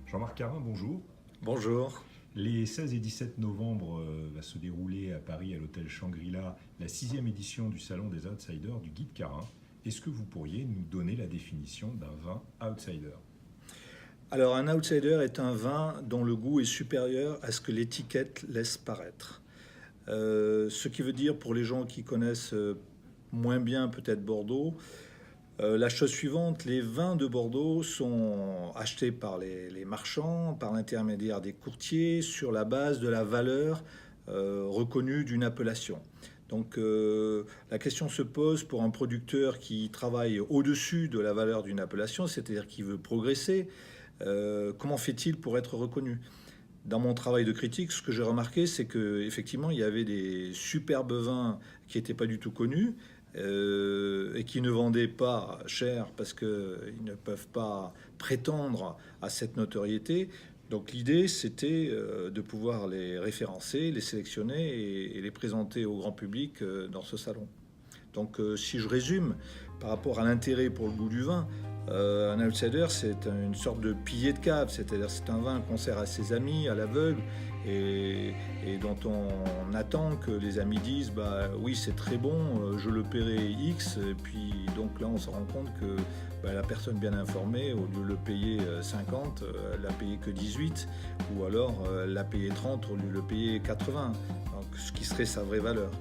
Jean-Marc Carin, bonjour. Bonjour. Les 16 et 17 novembre va se dérouler à Paris, à l'hôtel Shangri-La, la 6e édition du Salon des Outsiders du Guide Carin. Est-ce que vous pourriez nous donner la définition d'un vin outsider? Alors un outsider est un vin dont le goût est supérieur à ce que l'étiquette laisse paraître. Ce qui veut dire pour les gens qui connaissent moins bien peut-être Bordeaux, la chose suivante, les vins de Bordeaux sont achetés par les marchands, par l'intermédiaire des courtiers, sur la base de la valeur reconnue d'une appellation. Donc la question se pose pour un producteur qui travaille au-dessus de la valeur d'une appellation, c'est-à-dire qui veut progresser, comment fait-il pour être reconnu? Dans mon travail de critique, ce que j'ai remarqué, c'est qu'effectivement, il y avait des superbes vins qui n'étaient pas du tout connus et qui ne vendaient pas cher parce qu'ils ne peuvent pas prétendre à cette notoriété. Donc l'idée, c'était de pouvoir les référencer, les sélectionner et les présenter au grand public dans ce salon. Donc si je résume, par rapport à l'intérêt pour le goût du vin, un outsider, c'est une sorte de pilier de cave, c'est-à-dire c'est un vin qu'on sert à ses amis, à l'aveugle, et dont on attend que les amis disent bah oui c'est très bon, je le paierai X, et puis donc là on se rend compte que la personne bien informée, au lieu de le payer 50, elle l'a payé que 18, ou alors elle l'a payé 30 au lieu de le payer 80, donc ce qui serait sa vraie valeur.